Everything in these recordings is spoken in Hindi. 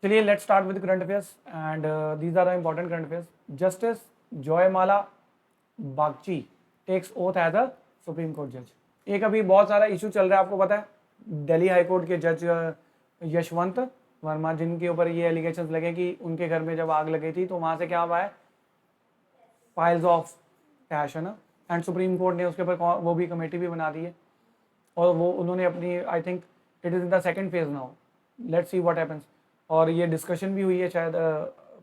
चलिए let's start with current affairs and these are the important current affairs. Justice Joymalya Bagchi takes oath as a supreme court जज. एक अभी बहुत सारा इशू चल रहा है, आपको पता है. दिल्ली हाई कोर्ट के जज यशवंत वर्मा, जिनके ऊपर ये एलिगेशंस लगे कि उनके घर में जब आग लगी थी तो वहां से क्या हुआ है, फाइल्स ऑफ कैश है ना. एंड सुप्रीम कोर्ट ने उसके ऊपर वो भी कमेटी भी बना दी है और वो उन्होंने अपनी, I think it is in the second phase now. Let's see what happens. और ये डिस्कशन भी हुई है, शायद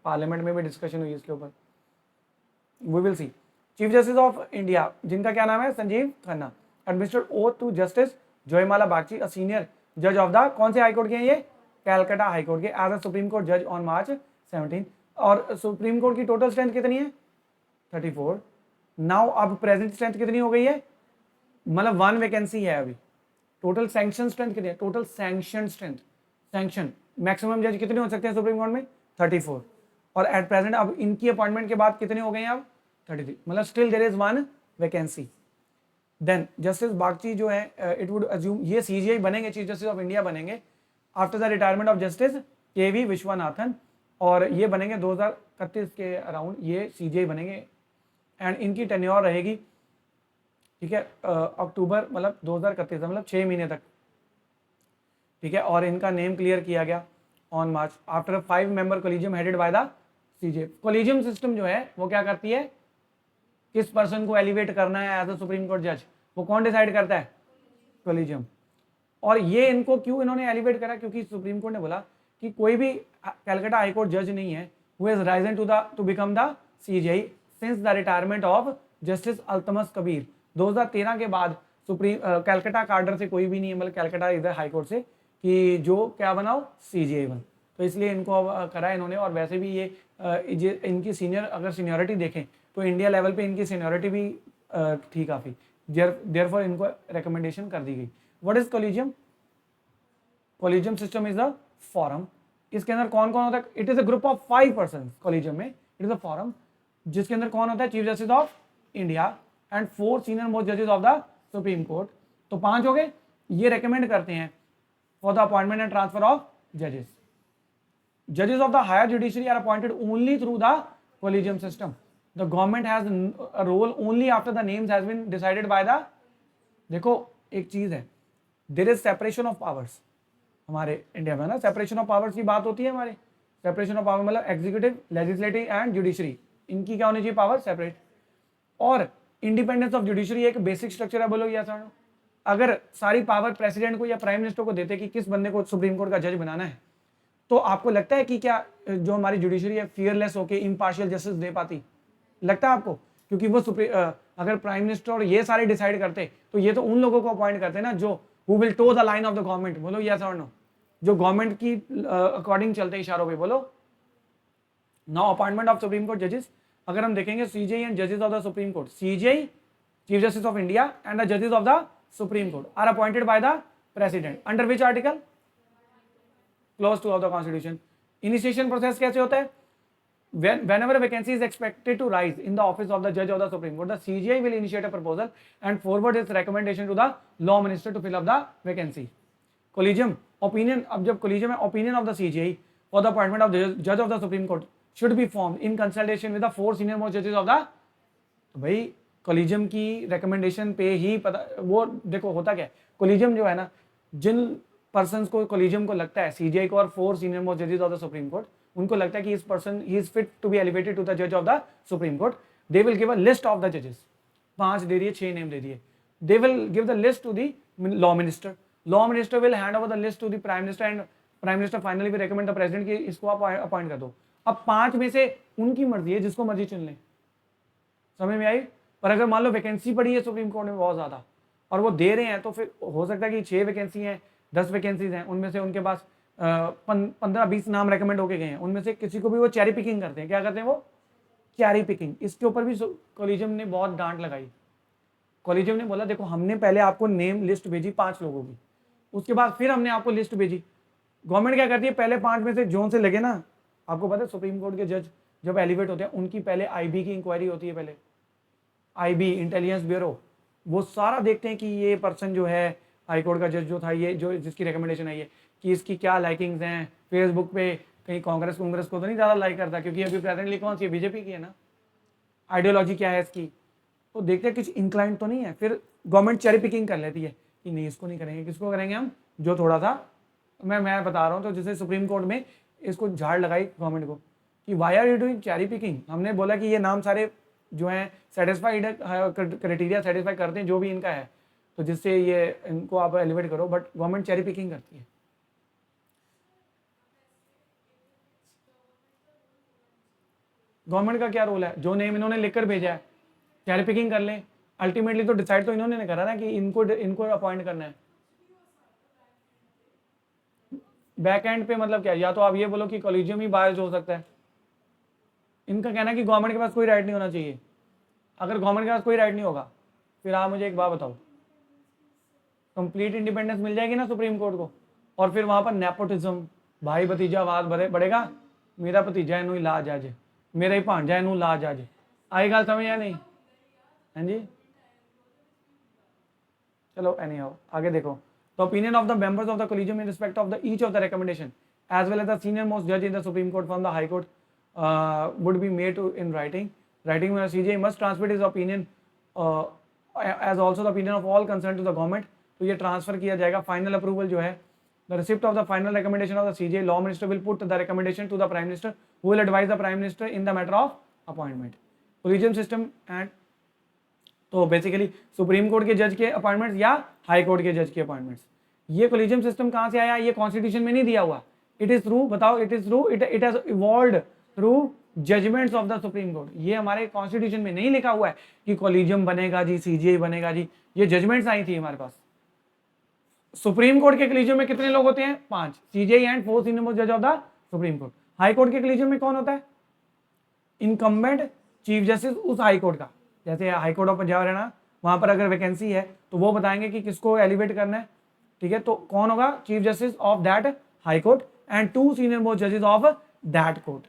पार्लियामेंट में भी डिस्कशन हुई है इसके ऊपर. We will see. Chief justice of India, जिनका क्या नाम है, Sanjiv Khanna, administered oath to justice Joymalya Bagchi, a senior जज ऑफ द, कौन से हाई कोर्ट के हैं ये, कैलकाटा हाई कोर्ट के, एज अ सुप्रीम कोर्ट जज ऑन मार्च 17. और सुप्रीम कोर्ट की टोटल स्ट्रेंथ कितनी है, 34. नाउ अब प्रेजेंट स्ट्रेंथ कितनी हो गई है, मतलब 1 वैकेंसी है अभी. टोटल सैंक्शन स्ट्रेंथ कितनी है, total sanction strength, sanction maximum जज कितने हो सकते हैं सुप्रीम कोर्ट में, 34. और एट प्रेजेंट अब इनकी अपॉइंटमेंट के बाद कितने हो गए हैं अब, 33. मतलब still there is 1 vacancy. Then Justice Bagchi जो है, इट वुड अज्यूम ये सीजीआई बनेंगे, चीफ जस्टिस ऑफ इंडिया बनेंगे after the retirement of Justice K V Viswanathan. और ये बनेंगे 2031 के अराउंड ये सीजीआई बनेंगे. एंड इनकी टेन्योर रहेगी, ठीक है, अक्टूबर मतलब 2031, मतलब 6 महीने तक, ठीक है. और इनका नेम क्लियर किया गया on March after 5 member collegium headed by the CJ. Collegium system जो है वो क्या करती है, किस पर्सन को एलिवेट करना है एज अ सुप्रीम कोर्ट जज, वो कौन डिसाइड करता है, कोलिजियम. और ये इनको क्यों इन्होंने एलिवेट करा, क्योंकि सुप्रीम कोर्ट ने बोला कि कोई भी कैलकाटा हाई कोर्ट जज नहीं है who has risen to become the CJI since the retirement of justice Altamas Kabir. 2013 के बाद सुप्रीम कैलकाटा कार्डर से कोई भी नहीं है, मतलब कैलकाटा इधर हाई कोर्ट से, कि जो क्या बनाओ, सीजीआई बन. तो इसलिए इनको करा इन्होंने. और वैसे भी ये इनकी सीनियर, अगर सीनियरिटी देखें तो इंडिया लेवल पे इनकी सीनियरिटी भी थी काफ़ी. देयरफॉर इनको रिकमेंडेशन कर दी गई. What is collegium, collegium system is a forum. इसके अंदर कौन कौन होता है, it is a group of 5 person. Collegium में इट इज अ फॉरम जिसके अंदर कौन होता है, chief justice of India and 4 senior most जजेस ऑफ द सुप्रीम कोर्ट. तो 5 हो गए. ये रेकमेंड करते हैं for the appointment and transfer of जजेस. Judges of the higher judiciary are appointed only through the collegium system. The government has a role only after the names has been decided by the, देखो एक चीज है, there is separation of powers. हमारे इंडिया में ना सेपरेशन ऑफ पावर्स की बात होती है. हमारे सेपरेशन ऑफ पावर मतलब एग्जीक्यूटिव, लेजिस्लेटिव एंड जुडिशरी, इनकी क्या होनी चाहिए, पावर सेपरेट. और इंडिपेंडेंस ऑफ जुडिशरी एक बेसिक स्ट्रक्चर है, बोलो या सर. अगर सारी पावर प्रेसिडेंट को या प्राइम मिनिस्टर को देते कि किस बंदे को सुप्रीम कोर्ट का जज बनाना है, तो आपको लगता है कि क्या जो हमारी जुडिशरी है फियरलेस होकर इम्पार्शियल जस्टिस दे पाती, लगता है आपको? क्योंकि वो अगर प्राइम मिनिस्टर और ये सारे डिसाइड करते तो ये तो उन लोगों को अपॉइंट करते ना जो who will to the line of the government, बोलो यस और नो, जो गवर्नमेंट की अकॉर्डिंग चलते इशारों पे, बोलो. Now appointment of supreme court जजेस, अगर हम देखेंगे सीजेआई एंड जजेस of the supreme court, CJI chief justice of India and the जजेस of the supreme court are appointed by the president under which article, clause 2 of the constitution. Initiation process कैसे होता है, whenever a vacancy is expected to rise in the office of the judge of the Supreme Court, the CJI will initiate a proposal and forward its recommendation to the law minister to fill up the vacancy. Collegium opinion, अब जब collegium है, opinion of the CJI for the appointment of the judge of the Supreme Court should be formed in consultation with the 4 senior most judges of the. तो भाई collegium की recommendation पे ही पता, वो देखो होता क्या है, collegium जो है ना, जिन पर्सन को कोलिजियम को लगता है, सीजीआई को और 4 सीनियर मोस्ट जजेस ऑफ द सुप्रीम कोर्ट, उनको लगता है कि इस person he is fit to be elevated to the जज of the supreme court, they will give a list of the जजेस. 5 दे दिए, 6 नेम दे दिए. They will give the list to the law minister. Law minister will hand over the list to the prime minister and prime minister finally will recommend the president कि इसको आप अपॉइंट कर दो. अब 5 में से उनकी मर्जी है, जिसको मर्जी चुन लें. समझ में आई? पर अगर मान लो वैकेंसी पड़ी है सुप्रीम कोर्ट में बहुत ज्यादा और वो दे रहे हैं, तो फिर हो सकता है कि 6 वैकेंसी हैं, 10 वैकेंसीज हैं, उनमें से उनके पास 15-20 नाम रेकमेंड होके गए हैं, उनमें से किसी को भी वो चैरी पिकिंग करते हैं. क्या करते हैं वो, चैरी पिकिंग. इसके ऊपर भी कोलिजियम ने बहुत डांट लगाई. कोलिजियम ने बोला देखो हमने पहले आपको नेम लिस्ट भेजी 5 लोगों की, उसके बाद फिर हमने आपको लिस्ट भेजी. गवर्नमेंट क्या करती है, पहले 5 में से जोन से लगे ना, आपको पता है सुप्रीम कोर्ट के जज जब एलिवेट होते हैं उनकी पहले आईबी की इंक्वायरी होती है. पहले आईबी, इंटेलिजेंस ब्यूरो, वो सारा देखते हैं कि ये पर्सन जो है हाई कोर्ट का जज जो था, ये जो जिसकी रिकमेंडेशन आई है, कि इसकी क्या लाइकिंग्स हैं, फेसबुक पे कहीं कांग्रेस को तो नहीं ज़्यादा लाइक करता, क्योंकि अभी प्रेजेंटली कौन सी बीजेपी की है ना, आइडियोलॉजी क्या है इसकी, तो देखते हैं कुछ इंक्लाइंट तो नहीं है, फिर गवर्नमेंट चेरी पिकिंग कर लेती है कि नहीं इसको नहीं करेंगे, किसको करेंगे हम, जो थोड़ा सा मैं बता रहा हूँ। तो जैसे सुप्रीम कोर्ट में इसको झाड़ लगाई गवर्नमेंट को कि why are you doing cherry picking. हमने बोला कि ये नाम सारे जो हैं सेटिस्फाइड क्राइटेरिया सेटिस्फाई करते हैं जो भी इनका है, तो जिससे ये इनको आप एलिवेट करो, बट गवर्नमेंट चेरी पिकिंग करती है। गवर्नमेंट का क्या रोल है, जो नेम इन्होंने लिखकर भेजा है चेरी पिकिंग कर लें, अल्टीमेटली तो डिसाइड तो इन्होंने करा ना कि इनको अपॉइंट करना है। बैक एंड पे मतलब क्या, या तो आप ये बोलो कि कॉलेजियम ही बायस्ड हो सकता है। इनका कहना है कि गवर्नमेंट के पास कोई राइट नहीं होना चाहिए। अगर गवर्नमेंट के पास कोई राइट नहीं होगा, फिर आप मुझे एक बात बताओ, कंप्लीट इंडिपेंडेंस मिल जाएगी ना सुप्रीम कोर्ट को, और फिर वहां पर नेपोटिज्म, भाई भतीजावाद बढ़ेगा, मेरा भतीजा इनू ला जज, मेरा ही भांजा इनू ला जज, आई गल समझ या नहीं? हाँ जी, चलो एनी हाउ आगे देखो। The opinion of the members of the collegium in respect of the each of the recommendation as well as the senior most जज in the supreme court from the high court would be made in writing. Writing में CJI must transmit his opinion as also the opinion of all concerned to the government. तो ये ट्रांसफर किया जाएगा। फाइनल अप्रूवल जो है, the receipt of the final recommendation of the CJI, law minister will put the recommendation to the prime minister who will advise the prime minister in the matter of appointment. Collegium system and तो बेसिकली सुप्रीम कोर्ट के जज के अपॉइंटमेंट्स या हाई कोर्ट के जज के अपॉइंटमेंट्स। ये कोलिजियम सिस्टम कहाँ से आया, ये कॉन्स्टिट्यूशन में नहीं दिया हुआ, इट इज थ्रू, बताओ, it is through, it has evolved through judgements of the supreme court. ये हमारे कॉन्स्टिट्यूशन में नहीं लिखा हुआ है कि कॉलेजियम बनेगा जी, सीजीआई बनेगा जी, ये जजमेंट्स आई थी हमारे पास। सुप्रीम कोर्ट के कॉलेजियम में कितने लोग होते हैं, 5, सीजीआई एंड 4 सीनियर मोस्ट जज of the supreme court. High court के कॉलेजियम में कौन होता है, इनकम्बेंट चीफ जस्टिस उस हाई कोर्ट का, जैसे high court of Punjab Haryana, वहां पर अगर वैकेंसी है तो वो बताएंगे कि किसको एलिवेट करना है, ठीक है, तो कौन होगा, chief justice of that high court and 2 senior most जजेस ऑफ दैट कोर्ट।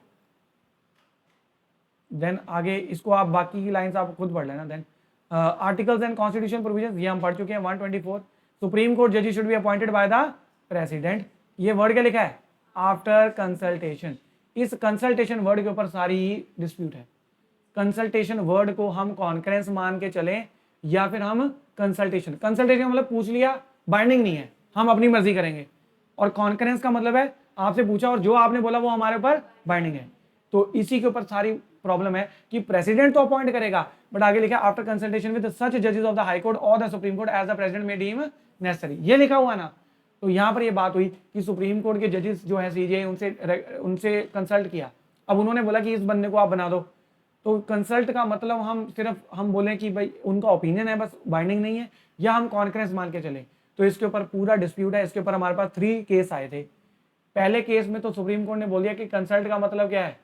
देन आगे इसको आप बाकी की लाइंस आप खुद पढ़ लेना। Then articles and constitution provisions, ये हम पढ़ चुके हैं 124। सुप्रीम कोर्ट जजेस should be appointed by the president. ये वर्ड क्या लिखा है, आफ्टर कंसल्टेशन। इस कंसल्टेशन वर्ड के ऊपर सारी डिस्प्यूट है। कंसल्टेशन वर्ड को हम कॉन्फ्रेंस मान के चलें या फिर हम कंसल्टेशन मतलब पूछ लिया, बाइंडिंग नहीं है, हम अपनी मर्जी करेंगे, और कॉन्फ्रेंस का मतलब है आपसे पूछा और जो आपने बोला वो हमारे ऊपर बाइंडिंग है। तो इसी के ऊपर सारी प्रॉब्लम है कि प्रेसिडेंट तो अपॉइंट करेगा, बट आगे लिखा आफ्टर कंसल्टेशन विद सच जजेस ऑफ द हाई कोर्ट और the supreme court as the president may deem necessary, ये लिखा हुआ ना। तो यहाँ पर ये बात हुई कि सुप्रीम कोर्ट के जजेस जो है सीजीआई, उनसे कंसल्ट किया, अब उन्होंने बोला कि इस बंदे को आप बना दो। तो कंसल्ट का मतलब हम बोलें कि भाई उनका ओपिनियन है, बस बाइंडिंग नहीं है, या हम कॉन्फ्रेंस मान के चले। तो इसके ऊपर पूरा डिस्प्यूट है। इसके ऊपर हमारे पास 3 केस आए थे। पहले केस में तो सुप्रीम कोर्ट ने बोल दिया कि कंसल्ट का मतलब क्या है,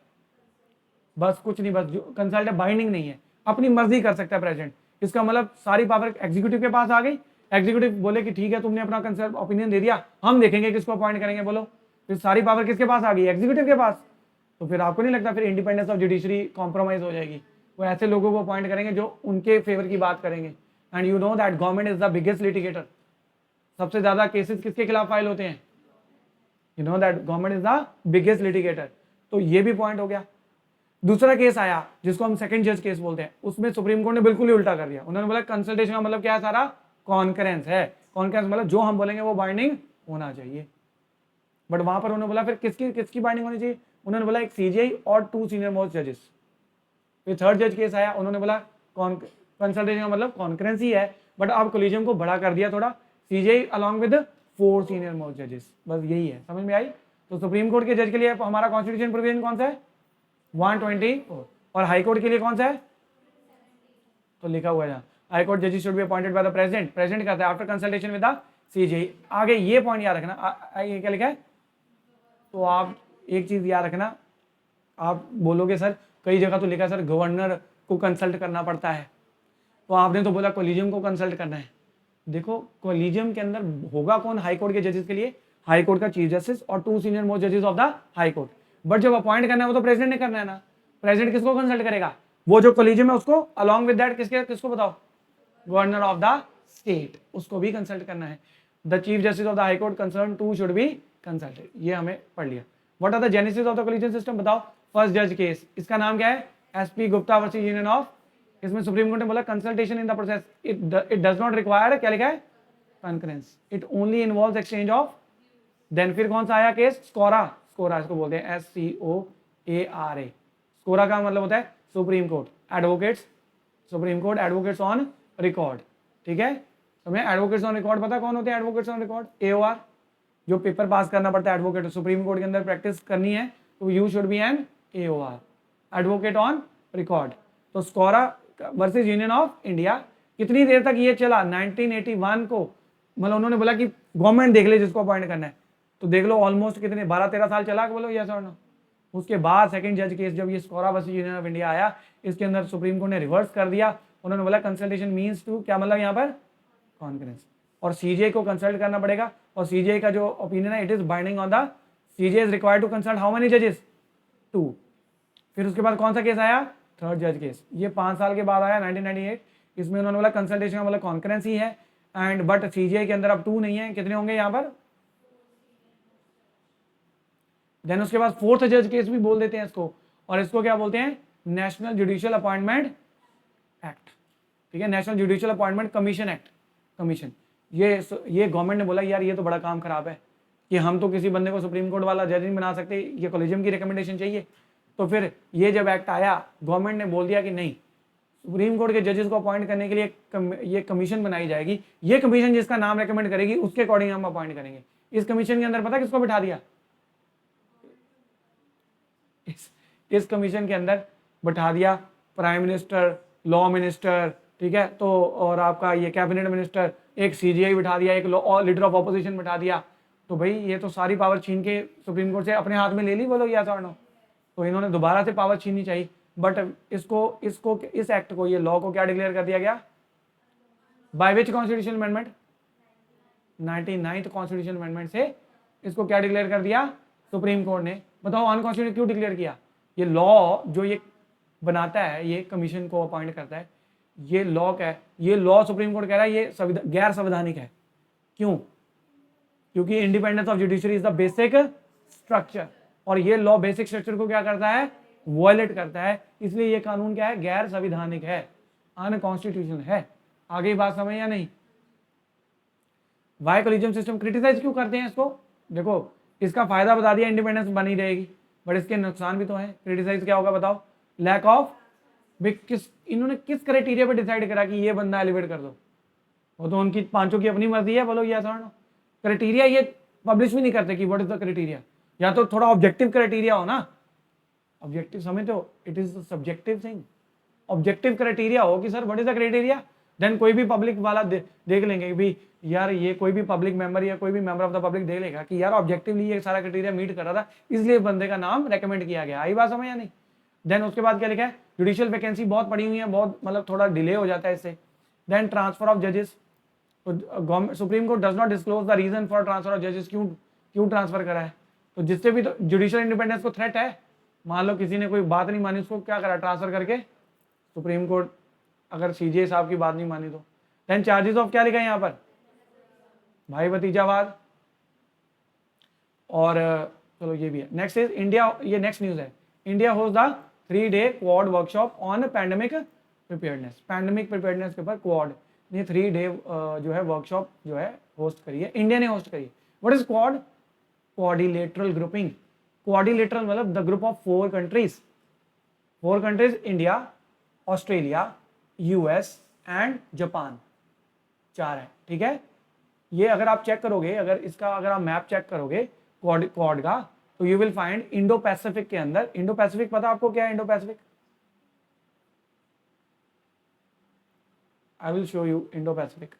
बस कुछ नहीं, बस जो कंसल्ट है बाइंडिंग नहीं है, अपनी मर्जी कर सकता है प्रेसिडेंट। इसका मतलब सारी पावर एग्जीक्यूटिव के पास आ गई। एग्जीक्यूटिव बोले कि ठीक है तुमने अपना कंसल्ट ओपिनियन दे दिया, हम देखेंगे किसको अपॉइंट करेंगे, बोलो, फिर सारी पावर किसके पास आ गई, एग्जीक्यूटिव के पास। तो फिर आपको नहीं लगता फिर इंडिपेंडेंस ऑफ जुडिशरी कॉम्प्रोमाइज हो जाएगी, वो ऐसे लोगों को अपॉइंट करेंगे जो उनके फेवर की बात करेंगे। And you know that government is the biggest litigator. सबसे ज्यादा केसेस किसके खिलाफ फाइल होते हैं, you know that government is the biggest litigator. तो ये भी पॉइंट हो गया। दूसरा केस आया जिसको हम सेकंड जज केस बोलते हैं, उसमें सुप्रीम कोर्ट ने बिल्कुल ही उल्टा कर दिया। उन्होंने बोला कंसल्टेशन का मतलब क्या है, सारा कॉन्फ्रेंस है। कॉन्फ्रेंस मतलब जो हम बोलेंगे वो बाइंडिंग होना चाहिए। बट वहां पर उन्होंने बोला फिर किसकी बाइंडिंग होनी चाहिए, उन्होंने बोला एक सीजीआई और 2 सीनियर मोस्ट जजेस। फिर थर्ड जज केस आया, उन्होंने बोला कंसल्टेशन का मतलब कॉन्फ्रेंस ही है, बट अब कोलिजियम को बड़ा कर दिया थोड़ा, CGI along with 4 senior most जजेस। बस यही है, समझ में आई। तो सुप्रीम कोर्ट के जज के लिए हमारा कॉन्स्टिट्यूशन प्रोविजन कौन सा है, 124, और हाई कोर्ट के लिए कौन सा है, तो लिखा हुआ है हाई कोर्ट जजेस should be appointed by the president. President कहता है after consultation with the CGI. आगे ये पॉइंट याद रखना, ये क्या लिखा है, तो आप एक चीज याद रखना, आप बोलोगे सर कई जगह तो लिखा है सर गवर्नर को कंसल्ट करना पड़ता है, तो आपने तो बोला कोलिजियम को कंसल्ट करना है। देखो कोलिजियम के अंदर होगा कौन हाई कोर्ट के जजेस के लिए, हाई कोर्ट का चीफ जस्टिस और 2 सीनियर मोस्ट जजेस of the high court. But जब अपॉइंट करना है वो तो प्रेसिडेंट ने करना है ना। प्रेसिडेंट किसको कंसल्ट करेगा, वो जो कोलिजियम है उसको, अलॉन्ग विद दैट किसको बताओ, गवर्नर ऑफ द स्टेट, उसको भी कंसल्ट करना है। The chief justice of the high court concern to should be consulted, ये हमें पढ़ लिया। What are the genesis of the collegium system, बताओ। फर्स्ट जज केस, इसका नाम क्या है, SP Gupta versus union of. इसमें सुप्रीम कोर्ट ने बोला consultation in the process, it does not require, क्या लिखा है, concurrence, it only involves exchange of. Then फिर कौन सा आया केस, स्कोरा, स्कोरा इसको बोलते हैं SCOARA। स्कोरा का मतलब होता है supreme court advocates, supreme court advocates on record, ठीक है। तो मैं एडवोकेट्स ऑन रिकॉर्ड पता कौन होते हैं एडवोकेट्स ऑन रिकॉर्ड, AOR, जो पेपर पास करना पड़ता है एडवोकेट, सुप्रीम कोर्ट के अंदर प्रैक्टिस करनी है तो you should be an AOR, advocate on record. तो SCORA versus union of India, कितनी देर तक ये चला, 1981 को, मतलब उन्होंने बोला कि गवर्नमेंट देख ले जिसको अपॉइंट करना है, तो देख लो ऑलमोस्ट कितने 12-13 साल चला, बोलो यस और नो। उसके बाद सेकंड जज केस जब ये स्कोरा वर्सेस यूनियन ऑफ इंडिया आया, इसके अंदर सुप्रीम कोर्ट ने रिवर्स कर दिया, उन्होंने बोला कंसल्टेशन मीन्स टू, क्या मतलब यहाँ पर, कॉन्फ्रेंस, और CJI को कंसल्ट करना पड़ेगा, और CJI का जो ओपिनियन है it is binding on the, CJI is required to consult how many जजेस, 2। फिर उसके बाद कौन सा केस आया, थर्ड जज केस, ये 5 साल के बाद आया 1998, इसमें उन्होंने बोला कंसल्टेशन का मतलब कॉन्फ्रेंस ही है, एंड बट CJI के अंदर अब 2 नहीं है, कितने होंगे यहाँ पर। देन उसके बाद फोर्थ जज केस भी बोल देते हैं इसको, और इसको क्या बोलते हैं, नेशनल जुडिशियल अपॉइंटमेंट एक्ट, ठीक है, national judicial appointment commission act, commission. ये गवर्नमेंट ने बोला यार ये तो बड़ा काम खराब है कि हम तो किसी बंदे को सुप्रीम कोर्ट वाला जज नहीं बना सकते, ये कॉलेजियम की रिकमेंडेशन चाहिए। तो फिर ये जब एक्ट आया, गवर्नमेंट ने बोल दिया कि नहीं, सुप्रीम कोर्ट के जजेस को अपॉइंट करने के लिए ये कमीशन बनाई जाएगी, ये कमीशन जिसका नाम रेकमेंड करेगी उसके अकॉर्डिंग हम अपॉइंट करेंगे। इस कमीशन के अंदर पता किसको बिठा दिया, इस कमीशन के अंदर बैठा दिया प्राइम मिनिस्टर, लॉ मिनिस्टर, ठीक है, तो और आपका ये कैबिनेट मिनिस्टर, एक CJI बिठा दिया, एक लीडर ऑफ ऑपोजिशन बिठा दिया। तो भाई ये तो सारी पावर छीन के सुप्रीम कोर्ट से अपने हाथ में ले ली, बोलो या नो। तो इन्होंने दोबारा से पावर छीननी चाहिए, बट इस एक्ट को, ये लॉ को क्या डिक्लेयर कर दिया गया, by which constitutional amendment, 99th constitutional amendment से इसको क्या डिक्लेयर कर दिया सुप्रीम कोर्ट ने। बताओ अनकॉन्स्टिट्यूशनल क्यों डिक्लेयर किया, ये लॉ जो ये बनाता है, ये कमीशन को अपॉइंट करता है, ये लॉ क्या है, ये लॉ सुप्रीम कोर्ट कह रहा है ये गैर संवैधानिक है। क्यों, क्योंकि independence of judiciary is the basic structure, और ये लॉ बेसिक स्ट्रक्चर को क्या करता है, वॉयलेट करता है, इसलिए ये कानून क्या है, गैर संवैधानिक है, अनकॉन्स्टिट्यूशनल है। आगे बात समझ या नहीं। वाई कोलिजियम सिस्टम क्रिटिसाइज क्यों करते हैं इसको, देखो इसका फायदा बता दिया, इंडिपेंडेंस बनी रहेगी, बट इसके नुकसान भी तो हैं। क्रिटिसाइज क्या होगा बताओ, लैक ऑफ, इन्होंने किस क्राइटेरिया पे डिसाइड करा कि ये बंदा एलिवेट कर दो, वो तो उनकी पांचों की अपनी मर्जी है, बोलो ये क्राइटेरिया ये पब्लिश भी नहीं करते कि व्हाट इज द क्राइटेरिया, या तो थोड़ा ऑब्जेक्टिव क्राइटेरिया हो ना, ऑब्जेक्टिव समझते हो, it is the subjective thing, objective criteria हो कि sir what is the criteria, then कोई भी पब्लिक वाला देख लेंगे भी यार, ये कोई भी पब्लिक मेंबर या कोई भी मेंबर ऑफ द पब्लिक देख लेगा कि यार ऑब्जेक्टिवली ये सारा क्राइटेरिया मीट कर रहा था, इसलिए बंदे का नाम रेकमेंड किया गया। आई बात समझ या नहीं। देन उसके बाद क्या लिखा है, जुडिशियल वैकेंसी बहुत पड़ी हुई है, बहुत मतलब थोड़ा डिले हो जाता है इससे। देन ट्रांसफर ऑफ जजेस, तो government supreme court does not disclose the reason for transfer of जजेस, क्यों ट्रांसफर करा है, तो जिससे भी तो जुडिशियल इंडिपेंडेंस को थ्रेट है, मान लो किसी ने कोई बात नहीं मानी, उसको क्या करा, ट्रांसफर करके सुप्रीम कोर्ट, अगर CJI साहब की बात नहीं मानी तो। देन चार्जेस ऑफ क्या लिखा है यहाँ पर, भाई भतीजावाद, और चलो ये भी है। नेक्स्ट इज इंडिया, ये नेक्स्ट न्यूज है, India host the 3-day quad workshop on pandemic preparedness, pandemic preparedness के ऊपर क्वाड ने 3-day जो है वर्कशॉप जो है होस्ट करी है, इंडिया ने होस्ट करी है। What is quad, quadrilateral grouping, quadrilateral मतलब the group of 4 countries, 4 countries, India, Australia, US and Japan, 4 है, ठीक है। ये अगर आप चेक करोगे, अगर आप मैप चेक करोगे क्वाड का, तो you will find Indo Pacific के अंदर, इंडो पैसिफिक पता आपको क्या है Indo Pacific, I will show you Indo Pacific.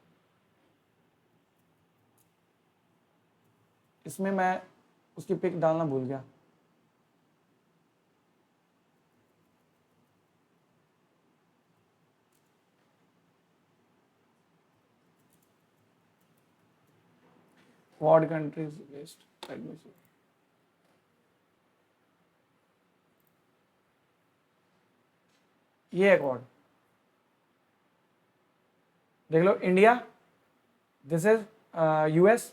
इसमें मैं उसकी पिक डालना भूल गया, quad countries list, let me see, ये है क्वाड, देख लो, India, this is US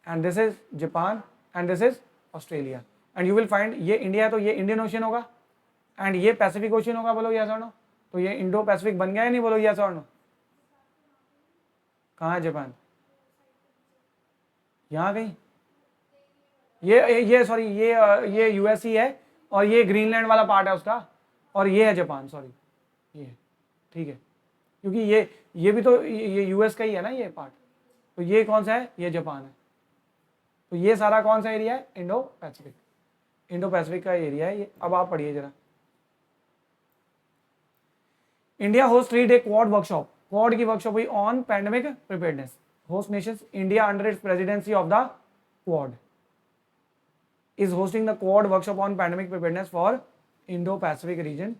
and this is Japan and this is Australia, and you will find ये इंडिया है तो ये इंडियन ओशन होगा एंड ये पैसिफिक ओशन होगा, बोलो यस और नो। तो ये इंडो पैसिफिक बन गया या नहीं, बोलो यस और नो। कहाँ है जापान, यहाँ कहीं, ये सॉरी ये यूएस ही है और ये ग्रीनलैंड वाला पार्ट है उसका, और ये है जापान, सॉरी ये, ठीक है, क्योंकि ये भी तो ये यूएस का ही है ना ये पार्ट, तो ये कौन सा है, ये जापान है। तो ये सारा कौन सा एरिया है, इंडो पैसिफिक, इंडो पैसिफिक का एरिया है ये। अब आप पढ़िए जरा, India host 3-day quad workshop, quad की वर्कशॉप हुई on pandemic preparedness, host Nations India under its presidency of the quad is hosting the Quad workshop on pandemic preparedness for Indo-Pacific region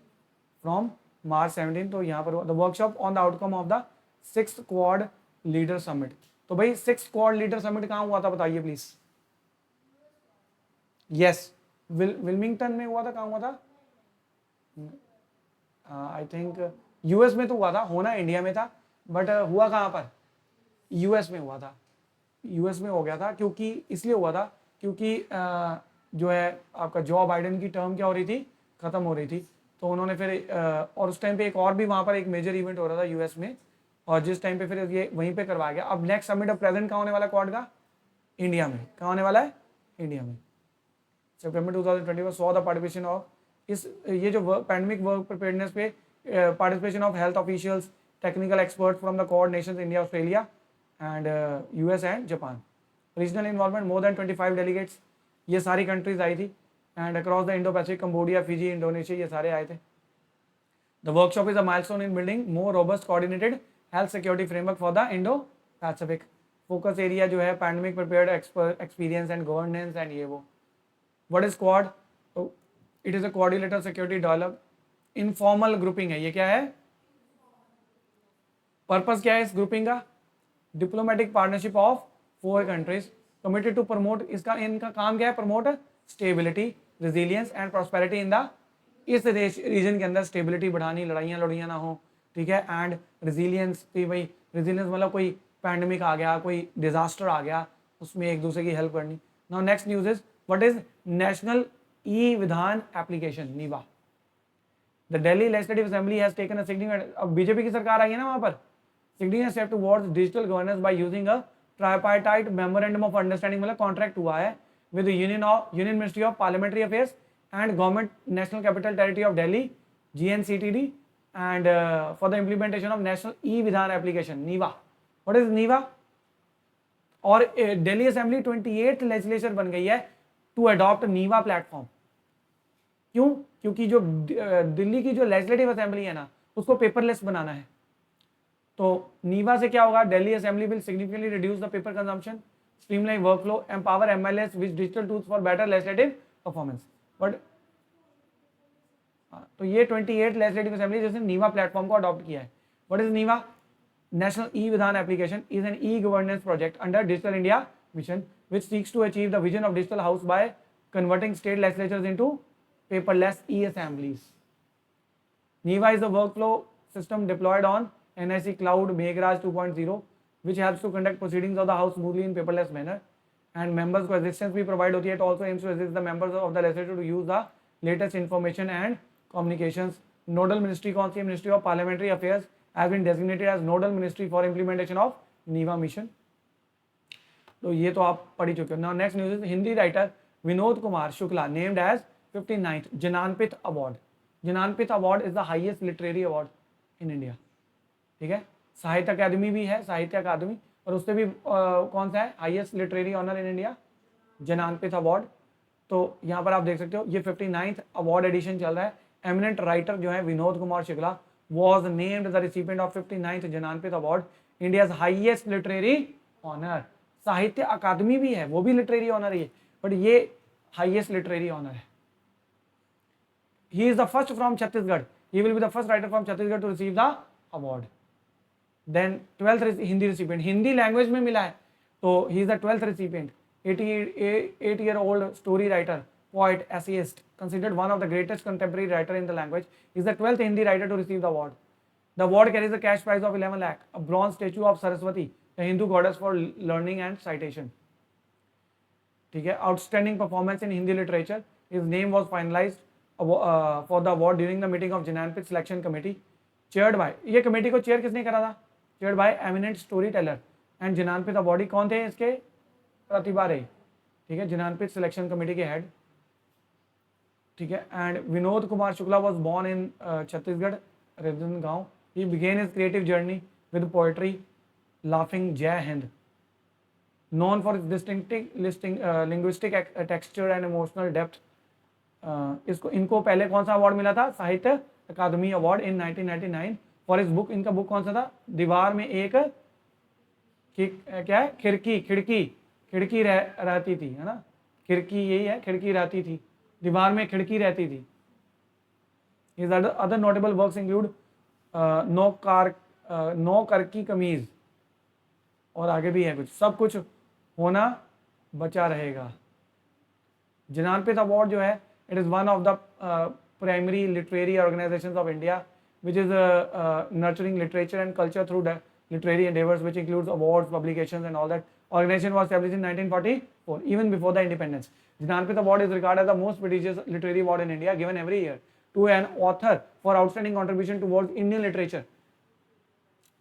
from March 17। तो यहाँ पर the workshop on the outcome of the 6th Quad leader summit। तो भाई 6th Quad leader summit कहाँ हुआ था बताइए प्लीज। यस, विल्मिंगटन में हुआ था, कहाँ हुआ था, आई थिंक यूएस में तो हुआ था, होना इंडिया में था, बट हुआ कहाँ पर, यूएस में हुआ था, यूएस में हो गया था, क्योंकि इसलिए हुआ था क्योंकि जो है आपका जो बाइडेन की टर्म क्या हो रही थी, खत्म हो रही थी, तो उन्होंने फिर और उस टाइम पे एक और भी वहाँ पर एक मेजर इवेंट हो रहा था यूएस में, और जिस टाइम पे फिर ये वहीं पे करवाया गया। अब नेक्स्ट समिट ऑफ प्रेजेंट कहाँ होने वाला है क्वाड का, इंडिया में, कहाँ होने वाला है, इंडिया में। सितंबर 2021 सॉ द पार्टिसिपेशन ऑफ इस ये जो पैंडेमिक वर्क प्रिपेयर्डनेस पे participation of health officials, technical expert from the quad Nations India, Australia and US and Japan. Regional involvement more than 25 delegates, ये सारी कंट्रीज आई थी, and across the Indo Pacific, Cambodia, Fiji, Indonesia, ये सारे आए थे। The workshop is a milestone in building more robust coordinated health security framework for the Indo Pacific. Focus area जो है pandemic prepared experience and governance and ये वो। What is Quad, it is a coordinator security dialogue, informal grouping है, ये क्या है, पर्पस क्या है इस ग्रुपिंग का, diplomatic partnership of 4 countries committed to promote, इसका इनका काम क्या है, promote stability, resilience and prosperity in the, इस देश रीजन के अंदर स्टेबिलिटी बढ़ानी, लड़ाइयाँ ना हो, ठीक है, एंड रेजिलियंस, कि भाई रेजिलियंस मतलब कोई पैंडेमिक आ गया, कोई डिजास्टर आ गया, उसमें एक दूसरे की हेल्प करनी। Now next news is what is national e Vidhan application, NeVA. The Delhi legislative assembly has taken a significant, अब बीजेपी की सरकार आई है ना वहां पर, significant step towards digital governance by using a tripartite memorandum of understanding, मतलब कॉन्ट्रैक्ट हुआ है with union ministry of parliamentary affairs and government national capital territory of Delhi GNCTD and for the implementation of national e Vidhan application, नीवा। What is नीवा, और दिल्ली असेंबली 28th लेजिस्लेचर बन गई है टू अडॉप्ट नीवा प्लेटफॉर्म। क्यों, क्योंकि जो दिल्ली की जो लेजिस्लेटिव असेंबली है ना, उसको पेपरलेस बनाना है। तो नीवा से क्या होगा, Delhi assembly will significantly reduce the paper consumption, streamline workflow, empower MLAs with digital tools for better legislative performance. But तो ये 28 लेजिस्लेटिव असेंबली जिसने नीवा प्लेटफॉर्म को अडॉप्ट किया है। What is NeVA, national e Vidhan application is an e governance project under digital India mission which seeks to achieve the vision of digital house by converting state legislatures into paperless e-assemblies. NEVA is a workflow system deployed on NIC Cloud Meghraj 2.0 which helps to conduct proceedings of the house smoothly in paperless manner, and members को assistance भी provide होती है। It also aims to assist the members of the legislature to use the latest information and communications. Nodal ministry कौन सी है, Ministry of Parliamentary Affairs has been designated as nodal ministry for implementation of NEVA mission। तो ये तो आप पढ़ ही चुके हो। Now next news is Hindi writer Vinod Kumar Shukla named as 59th Jnanpith award. Jnanpith award is the highest literary award in India, ठीक है। साहित्य अकादमी भी है, साहित्य अकादमी, और उससे भी कौन सा है highest literary honour in India, Jnanpith award. तो यहाँ पर आप देख सकते हो ये 59th अवार्ड एडिशन चल रहा है। एमिनेंट राइटर जो है Vinod Kumar Shukla was named the recipient of 59th Jnanpith award, India's highest literary honour. Sahitya Akademi भी है, वो भी लिटरेरी ऑनर है, बट ये हाईएस्ट लिटरेरी ऑनर है। He is the first from Chhattisgarh, he will be the first writer from Chhattisgarh to receive the award. Then 12th Hindi recipient, Hindi language में मिला है, तो he is the 12th recipient. 88-year-old story writer, poet, essayist, considered one of the greatest contemporary writer in the language, is the 12th Hindi writer to receive the award. The award carries a cash prize of 11 lakh, a bronze statue of Saraswati, the Hindu goddess for learning and citation. ठीक है, outstanding performance in Hindi literature, His name was finalized for the award during the meeting of Jnanpith Selection Committee, chaired by, ये कमेटी को चेयर किसने करा था? Chaired by eminent storyteller and Jnanpith awardee कौन थे इसके? प्रतिभा रे, ठीक है, Jnanpith Selection Committee के हेड, ठीक है. And Vinod Kumar Shukla was born in Chhattisgarh, Rajnandgaon. He began his creative journey with poetry Lagbhag Jai Hind, known for its distinctive linguistic texture and emotional depth. इसको इनको पहले कौन सा अवार्ड मिला था? साहित्य अकादमी अवार्ड इन 1999 फॉर इस बुक. इनका बुक कौन सा था? दीवार में एक क्या है? खिड़की रहती थी, है ना? खिड़की यही है, खिड़की रहती थी, दीवार में खिड़की रहती थी. His other notable works include Naukar Ki कमीज, और आगे भी है कुछ. सब कुछ होना बचा रहेगा. ज्ञानपीठ अवार्ड जो है, it is one of the primary literary organisations of India which is nurturing literature and culture through the literary endeavors, which includes awards, publications and all that. Organization was established in 1944, even before the independence. Jnanpith Award is regarded as the most prestigious literary award in India, given every year to an author for outstanding contribution towards Indian literature.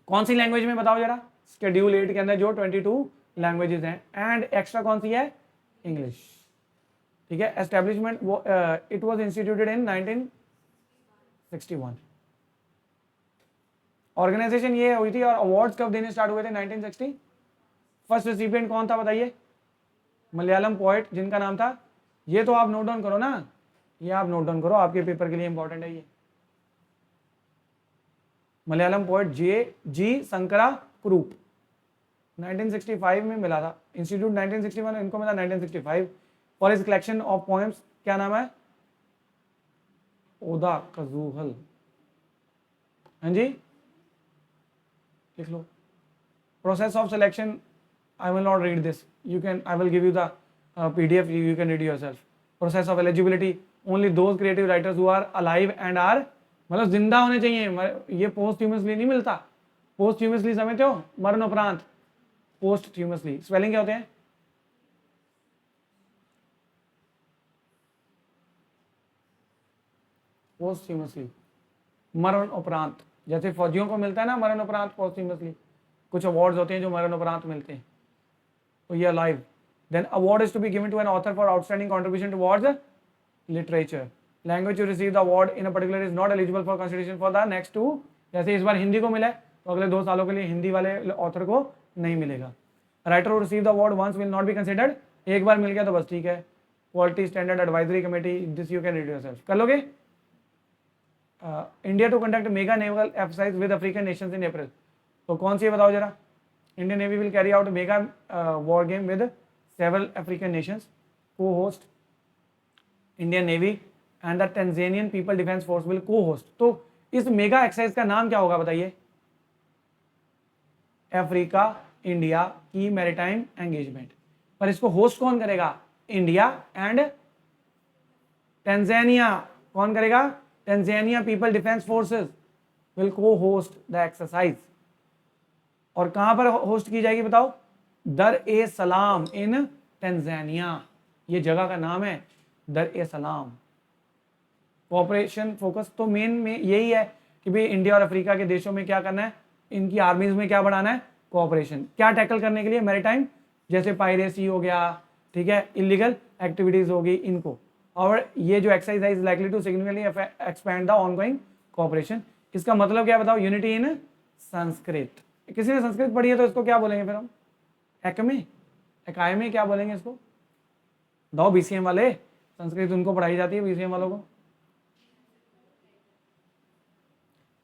कौन सी लैंग्वेज में बताओ जरा? शेड्यूल 8 के अंदर जो 22 लैंग्वेजेस हैं, एंड एक्स्ट्रा कौन सी है? इंग्लिश, ठीक है. Establishment it was instituted in 1961. Organisation ये हुई थी, और अवार्ड्स कब देने स्टार्ट हुए थे? 1960. फर्स्ट रेसिपिएंट कौन था बताइए? मलयालम पोएट, जिनका नाम था, ये तो आप नोट डाउन करो ना, ये आप नोट डाउन करो, आपके पेपर के लिए इंपॉर्टेंट है ये. मलयालम पोएट जी शंकरा कुरूप, 1965 में मिला था. इंस्टीट्यूट 1961, इनको मिला 1965 for his collection of poems. क्या नाम है? ओदा कजूहल. हाँ जी, लिख लो. Process of selection, I will not read this. I will give you the PDF. You can read yourself. Process of eligibility. Only those creative writers who are alive and are, मतलब जिंदा होने चाहिए. ये posthumously नहीं मिलता. Posthumously समझते हो? मरणोपरांत. Posthumously. स्पेलिंग क्या होते हैं? Posthumously. मरणोपरांत. जैसे फौजियों को मिलता है ना मरणोपरांत, posthumously. कुछ अवार्ड्स होते हैं जो मरणोपरांत मिलते हैं. तो ये alive. Then award is to be given to an author for outstanding contribution towards literature. Language to receive the award in a particular is not eligible for consideration for the next 2. जैसे इस बार हिंदी को मिला है, तो अगले 2 सालों के लिए हिंदी वाले ऑथर को नहीं मिलेगा. Writer who receive the award once will not be considered. एक बार मिल गया तो बस ठीक है. Quality Standard Advisory Committee, this you can read yourself. कर लोगे? India to conduct mega naval exercise with African nations in April. तो कौन सी है बताओ जरा? Indian Navy will carry out a mega war game with several African nations. Co-host Indian Navy and the Tanzanian People Defense Force will co-host. तो इस मेगा एक्सरसाइज का नाम क्या होगा बताइए? अफ्रीका इंडिया की मैरीटाइम एंगेजमेंट. पर इसको होस्ट कौन करेगा? India and Tanzania. कौन करेगा? Tanzania people defence forces will co-host the exercise. और कहां पर होस्ट की जाएगी बताओ? दर ए सलाम इन टैंजानिया. ये जगह का नाम है, दर ए सलाम. कोऑपरेशन फोकस तो मेन में यही है कि भाई इंडिया और अफ्रीका के देशों में क्या करना है, इनकी आर्मीज में क्या बढ़ाना है? कोऑपरेशन. क्या टैकल करने के लिए? मैरीटाइम, जैसे पायरेसी हो गया, ठीक है, इलीगल एक्टिविटीज होगी इनको. और ये जो exercise is likely to significantly expand the ongoing cooperation. इसका मतलब क्या बताओ? Unity in Sanskrit. किसी ने संस्कृत पढ़ी है तो इसको क्या बोलेंगे फिर हम? एकाएमे क्या बोलेंगे इसको? दो बीसीएम वाले, संस्कृत उनको पढ़ाई जाती है बीसीएम वालों को.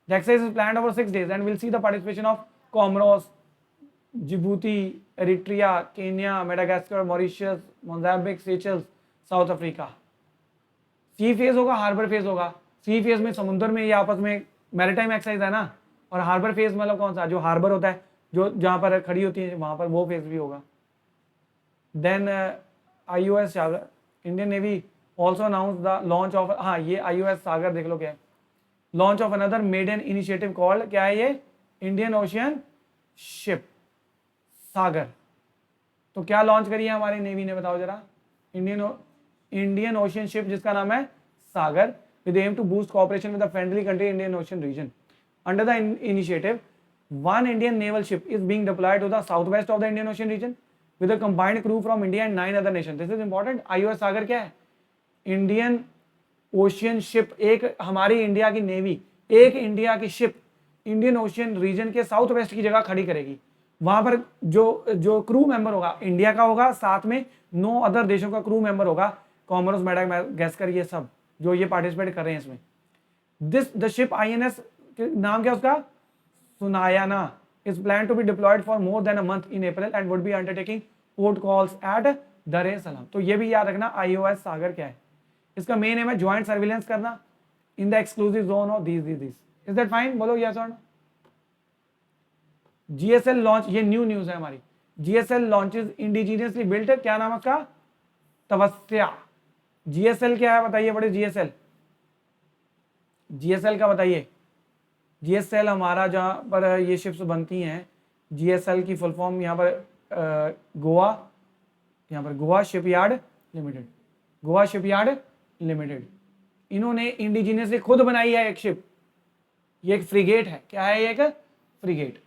The exercise is planned over 6 days and will see the participation of Comoros, Djibouti, Eritrea, Kenya, Madagascar, Mauritius, Mozambique, Seychelles, South Africa. C phase होगा, हार्बर फेज होगा. सी फेज में समुद्र में ये आपस में मैरीटाइम एक्सरसाइज है ना, और हार्बर फेज मतलब कौन सा? जो हार्बर होता है, जो जहां पर खड़ी होती है वहां पर, वो फेज भी होगा. Then IOS Sagar. Indian navy also announce the launch of, हाँ ये IOS सागर देख लो क्या है. Launch of another maiden initiative called, क्या है ये? Indian ocean ship Sagar. तो क्या लॉन्च करी है हमारी नेवी ने बताओ जरा? इंडियन इंडियन ओशियन शिप जिसका नाम है सागर, with aim to boost cooperation with the friendly country Indian Ocean region. Under the initiative, one Indian naval ship is being deployed to the southwest of the Indian Ocean region with a combined crew from India and 9 other nations. This is important. IOS सागर क्या है? इंडियन ओशियन शिप, एक हमारी इंडिया की नेवी एक इंडिया की शिप इंडियन ओशियन रीजन के साउथ वेस्ट की जगह खड़ी करेगी। वहां पर जो क्रू मेंबर होगा इंडिया का होगा, साथ में 9 अदर देशों का क्रू मेंबर होगा, कॉमोरोस, मैडागास्कर, ये सब जो ये पार्टिसिपेट कर रहे हैं इसमें। द शिप INS नाम क्या उसका? Sunayna is plan to be deployed for more than a month in April and would be undertaking port calls at Dar es Salaam. तो ये भी याद रखना IOS सागर क्या है। इसका मेन एम है ज्वाइंट सर्विलेंस करना in the exclusive zone of this. Is that fine? बोलो यस और नो। GSL लॉन्च, ये न्यूज है हमारी। GSL लॉन्चेस इंडिजीनियसली बिल्ट, क्या नाम है उसका? तपस्या। GSL क्या है बताइए? बड़े GSL का बताइए। GSL हमारा जहां पर ये शिप्स बनती हैं, GSL की फुल फॉर्म यहाँ पर Goa shipyard limited, Goa shipyard limited. इन्होंने इंडिजीनियसली खुद बनाई है एक शिप, ये एक फ्रिगेट है। क्या है ये? एक फ्रिगेट।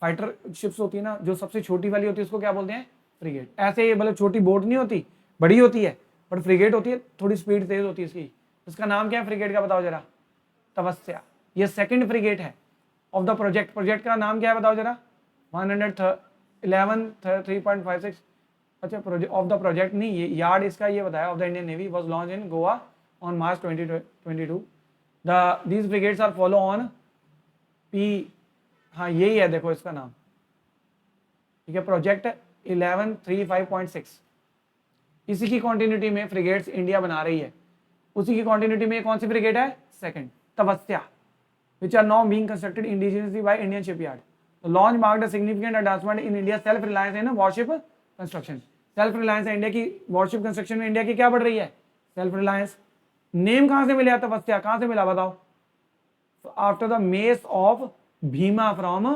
फाइटर शिप्स होती है ना, जो सबसे छोटी वाली होती है उसको क्या बोलते हैं? फ्रिगेट। ऐसे ये मतलब छोटी बोट नहीं होती, बड़ी होती है, बट फ्रिगेट होती है, थोड़ी स्पीड तेज होती है इसकी। इसका नाम क्या है फ्रिगेट का? बताओ जरा। तपस्या। ये सेकंड फ्रिगेट है ऑफ द प्रोजेक्ट। प्रोजेक्ट का नाम क्या है बताओ जरा? 111 3.56। अच्छा, प्रोजेक्ट ऑफ द प्रोजेक्ट नहीं, ये यार्ड इसका ये बताया, of the Indian navy was launch in Goa on March 2022। These frigates are follow on P, हाँ यही है, देखो इसका नाम, ठीक है, प्रोजेक्ट 1135.6। इसी की कॉन्टिन्यूटी में फ्रिगेट्स इंडिया बना रही है। उसी की कॉन्टिन्यूटी में कौन सी फ्रिगेट है? सेकंड, तपस्या, which are now being constructed indigenously by Indian shipyard. The launch marked a significant advancement in India's self-reliance in warship construction. Self-reliance है इंडिया की warship construction में, इंडिया की क्या बढ़ रही है? Self-reliance। नेम कहां से मिला तपस्या? कहां से मिला बताओ? After the mace of Bhima from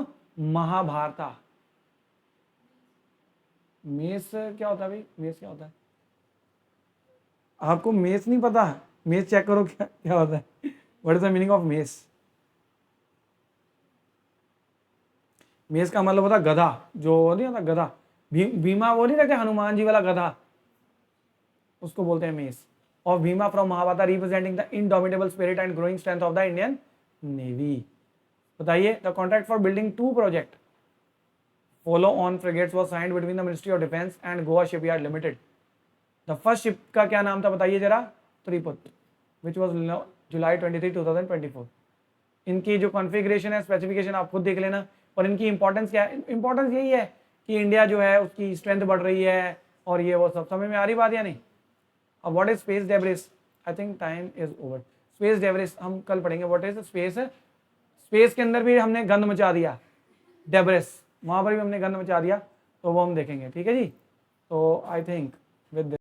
Mahabharata. Mess क्या होता है भाई? मेस क्या होता है? आपको मेस नहीं पता? मेस चेक करो क्या होता है। What is the meaning of mess? Mess का मतलब होता है गधा, जो नहीं होता गधा, भीमा वो नहीं रखते हनुमान जी वाला गधा, उसको बोलते हैं mace. Of Bhima from Mahabharata representing the indomitable spirit and growing strength of the Indian navy. बताइए, the contract for building 2 project follow on frigates was signed between the ministry of defence and Goa shipyard limited. The first ship का क्या नाम था बताइए जरा? Triput, which was July 23, 2024। इनकी जो कॉन्फ़िगरेशन है, स्पेसिफिकेशन आप खुद देख लेना। और इनकी इंपॉर्टेंस क्या है? इंपॉर्टेंस यही है कि इंडिया जो है उसकी स्ट्रेंथ बढ़ रही है, और ये वो सब समझ में आ रही बात या नहीं? अब what is space debris? I think time is over. Space debris हम कल पढ़ेंगे। What is space? स्पेस के अंदर भी हमने गंद मचा दिया, डेब्रिस, वहां पर भी हमने गंद मचा दिया, तो वो हम देखेंगे, ठीक है जी। तो आई थिंक विद